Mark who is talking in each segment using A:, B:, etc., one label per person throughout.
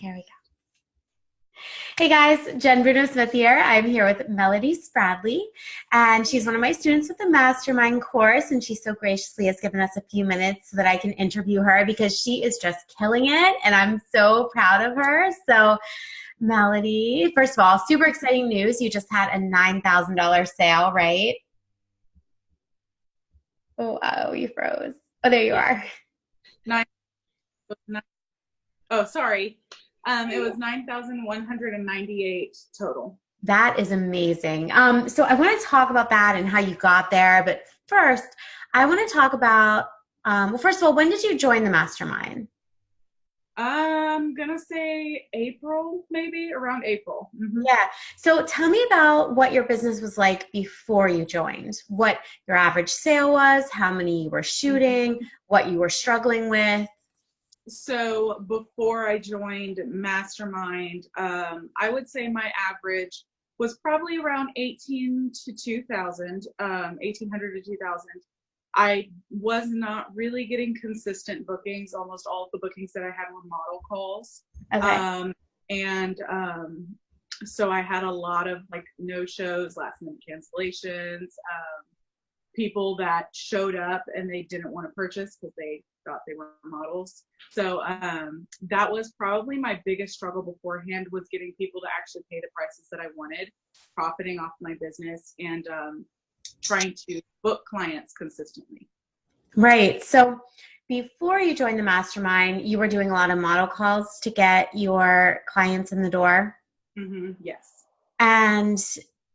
A: Here we go. Hey guys, Jenn Bruno Smith here. I'm here with Melody Spradley, and she's one of my students with the Mastermind course, and she so graciously has given us a few minutes so that I can interview her because she is just killing it, and I'm so proud of her. So, Melody, first of all, super exciting news. You just had a $9,000 sale, right? Oh, you froze. Oh, there you are.
B: Nine. Oh, sorry. It was 9,198 total.
A: That is amazing. So I want to talk about that and how you got there. But first, I want to talk about, well, first of all, when did you join the Mastermind?
B: I'm gonna say April, maybe around April.
A: Yeah. So tell me about what your business was like before you joined, what your average sale was, how many you were shooting, what you were struggling with.
B: So before I joined Mastermind, I would say my average was probably around 1,800 to 2,000. I was not really getting consistent bookings. Almost all of the bookings that I had were model calls.
A: Okay.
B: So I had a lot of like no-shows, last-minute cancellations, people that showed up and they didn't want to purchase because they thought they were models. So that was probably my biggest struggle beforehand, was getting people to actually pay the prices that I wanted, profiting off my business, and trying to book clients consistently.
A: Right. So before you joined the Mastermind, you were doing a lot of model calls to get your clients in the door.
B: Yes.
A: And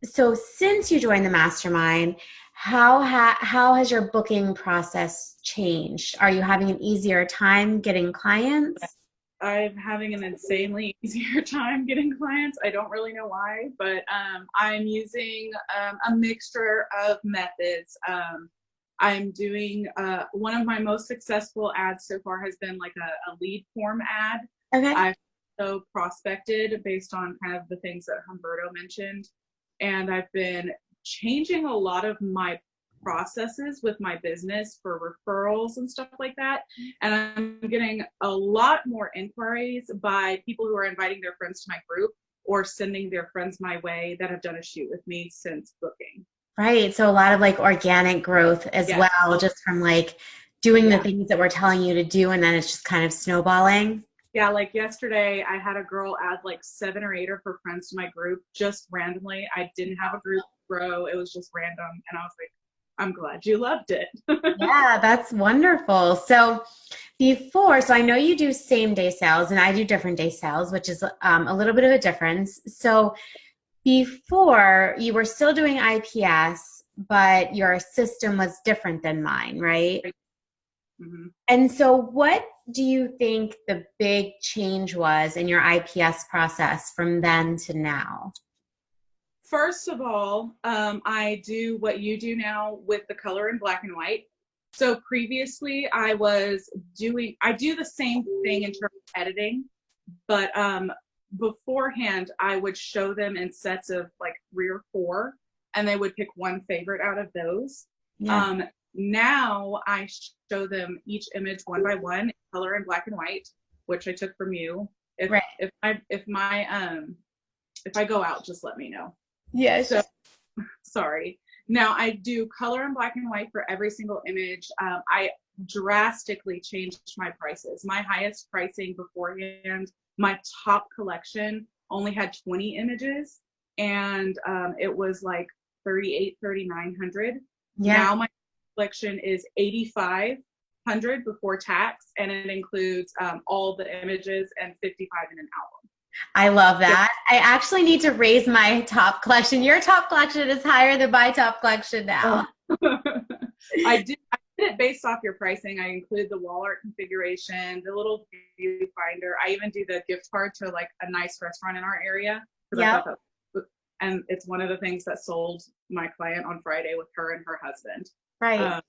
A: so since you joined the Mastermind, how has your booking process changed? Are you having an easier time getting clients?
B: I'm having an insanely easier time getting clients. I don't really know why, but I'm using a mixture of methods. I'm doing one of my most successful ads so far has been like a lead form ad.
A: Okay.
B: I've also prospected based on kind of the things that Humberto mentioned, and I've been changing a lot of my processes with my business for referrals and stuff like that. And I'm getting a lot more inquiries by people who are inviting their friends to my group or sending their friends my way that have done a shoot with me since booking.
A: Right. So a lot of like organic growth as
B: Yes.
A: well, just from like doing the
B: Yeah.
A: things that we're telling you to do, and then it's just kind of snowballing.
B: Yeah, like yesterday, I had a girl add like 7 or 8 of her friends to my group just randomly. I didn't have a group grow. It was just random. And I was like, I'm glad you loved it.
A: Yeah, that's wonderful. So I know you do same day sales and I do different day sales, which is a little bit of a difference. So before you were still doing IPS, but your system was different than mine, right?
B: Mm-hmm.
A: And so what do you think the big change was in your IPS process from then to now?
B: First of all, I do what you do now with the color in black and white. So previously I do the same thing in terms of editing, but beforehand I would show them in sets of like 3 or 4, and they would pick one favorite out of those.
A: Yeah.
B: Now I show them each image one by one in color in black and white, which I took from you.
A: Right.
B: If I go out, just let me know.
A: Yes.
B: So, sorry. Now I do color in black and white for every single image. I drastically changed my prices. My highest pricing beforehand, my top collection only had 20 images, and it was like 3,900.
A: Yeah.
B: Now my collection is 8,500 before tax, and it includes all the images and 55 in an album.
A: I love that. I actually need to raise my top collection. Your top collection is higher than my top collection now.
B: I did it based off your pricing. I include the wall art configuration, the little viewfinder. I even do the gift card to like a nice restaurant in our area.
A: Yeah.
B: And it's one of the things that sold my client on Friday with her and her husband.
A: Right.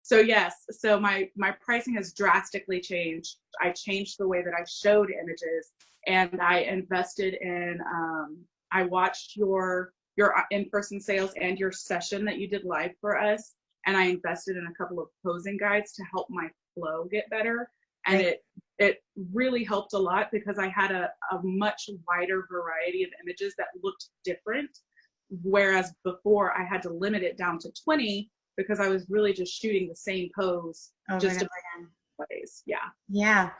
B: So yes, so my pricing has drastically changed. I changed the way that I showed images, and I invested in, I watched your in-person sales and your session that you did live for us, and I invested in a couple of posing guides to help my flow get better. And it really helped a lot because I had a much wider variety of images that looked different. Whereas before I had to limit it down to 20 because I was really just shooting the same pose just different ways. Yeah.
A: Yeah.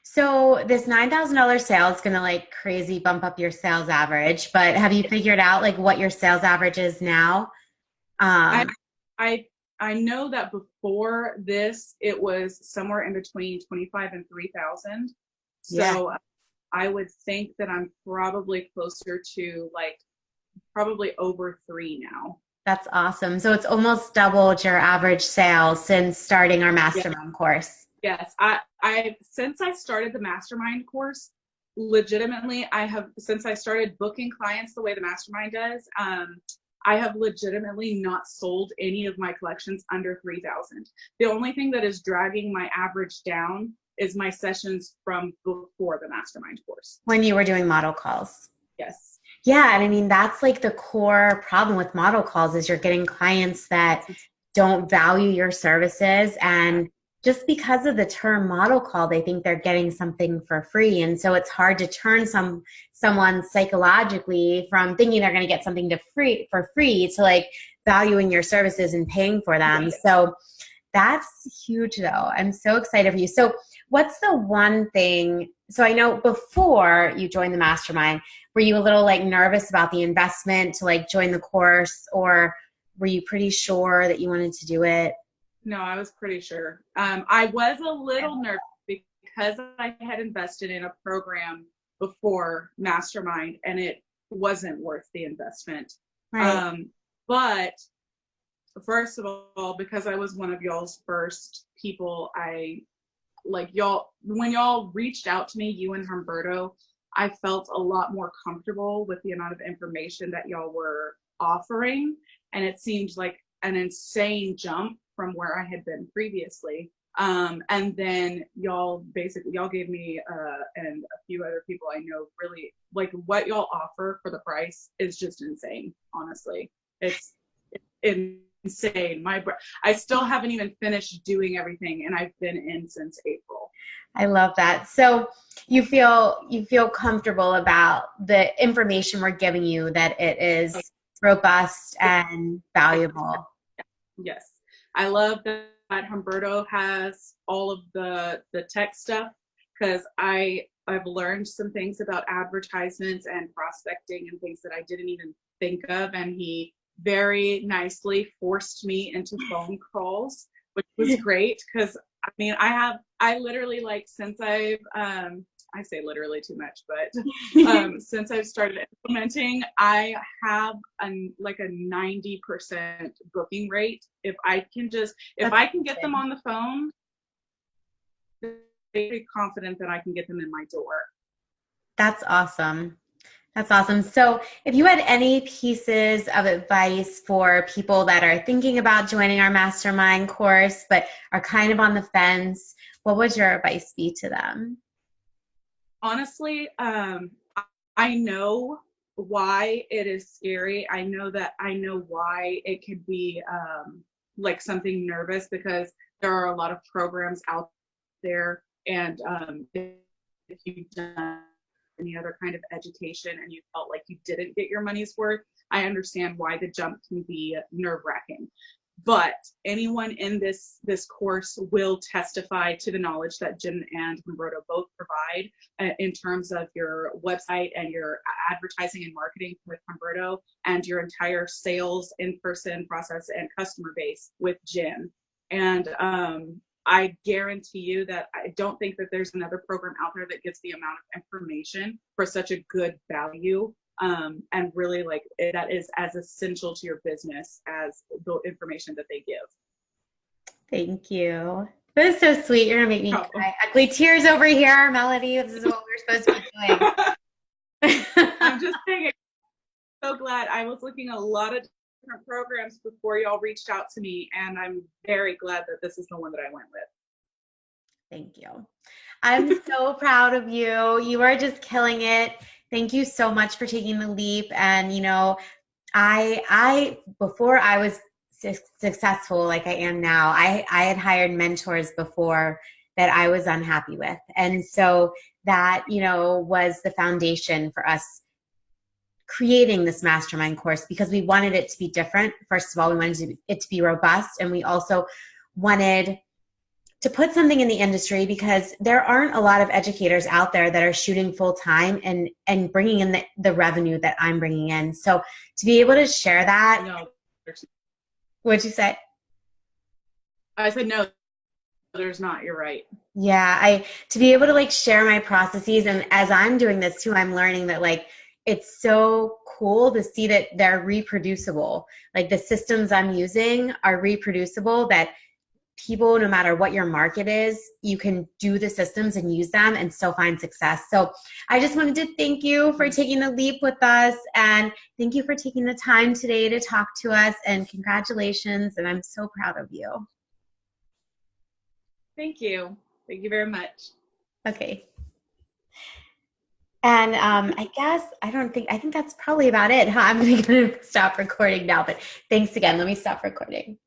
A: So this $9,000 sale is going to like crazy bump up your sales average, but have you figured out like what your sales average is now?
B: I know that before this, it was somewhere in between 25 and 3,000. So I would think that I'm probably closer to like probably over 3 now.
A: That's awesome. So it's almost doubled your average sales since starting our mastermind course.
B: Yes. I since I started the mastermind course, legitimately, since I started booking clients the way the mastermind does, I have legitimately not sold any of my collections under 3,000. The only thing that is dragging my average down is my sessions from before the mastermind course.
A: When you were doing model calls.
B: Yes.
A: Yeah, and I mean, that's like the core problem with model calls is you're getting clients that don't value your services. And just because of the term model call, they think they're getting something for free. And so it's hard to turn someone psychologically from thinking they're going to get something for free to like valuing your services and paying for them. So that's huge though. I'm so excited for you. So what's the one thing, so I know before you joined the mastermind, were you a little like nervous about the investment to like join the course, or were you pretty sure that you wanted to do it?
B: No, I was pretty sure. I was a little nervous because I had invested in a program before mastermind and it wasn't worth the investment.
A: Right.
B: But first of all, because I was one of y'all's first people, when y'all reached out to me, you and Humberto, I felt a lot more comfortable with the amount of information that y'all were offering. And it seemed like an insane jump from where I had been previously. And then y'all gave me and a few other people I know really like what y'all offer for the price is just insane. Honestly, it's insane. I still haven't even finished doing everything, and I've been in since April.
A: I love that. So you feel comfortable about the information we're giving you, that it is robust and valuable.
B: Yes. I love that Humberto has all of the tech stuff because I've learned some things about advertisements and prospecting and things that I didn't even think of, and he very nicely forced me into phone calls, which was great because I mean I literally like since I've I say literally too much, but since I've started implementing, I have a 90% booking rate. If I can get them on the phone, I'm very confident that I can get them in my door.
A: That's awesome. That's awesome. So if you had any pieces of advice for people that are thinking about joining our mastermind course, but are kind of on the fence, what would your advice be to them?
B: Honestly, I know why it is scary. I know why it could be like something nervous because there are a lot of programs out there, and if you've done any other kind of education and you felt like you didn't get your money's worth, I understand why the jump can be nerve-wracking. But anyone in this course will testify to the knowledge that Jenn and Bruno both provide in terms of your website and your advertising and marketing with Humberto and your entire sales in-person process and customer base with Jenn. And I guarantee you that I don't think that there's another program out there that gives the amount of information for such a good value. And really like that is as essential to your business as the information that they give.
A: Thank you. That is so sweet. You're gonna make me cry. Ugly tears over here, Melody. This is what we're supposed to be
B: doing. I'm just saying, I'm so glad. I was looking at a lot of different programs before y'all reached out to me, and I'm very glad that this is the one that I went with.
A: Thank you. I'm so proud of you. You are just killing it. Thank you so much for taking the leap. And, you know, I before I was successful like I am now, I had hired mentors before that I was unhappy with. And so that, was the foundation for us creating this mastermind course, because we wanted it to be different. First of all, we wanted it to be robust, and we also wanted to put something in the industry, because there aren't a lot of educators out there that are shooting full time and bringing in the revenue that I'm bringing in. So to be able to share that.
B: No.
A: What'd you say?
B: I said, no, there's not. You're right.
A: Yeah. To be able to share my processes. And as I'm doing this too, I'm learning that it's so cool to see that they're reproducible. The systems I'm using are reproducible, that people, no matter what your market is, you can do the systems and use them and still find success. So I just wanted to thank you for taking the leap with us, and thank you for taking the time today to talk to us, and congratulations. And I'm so proud of you.
B: Thank you. Thank you very much.
A: Okay. And I think that's probably about it. I'm going to stop recording now, but thanks again. Let me stop recording.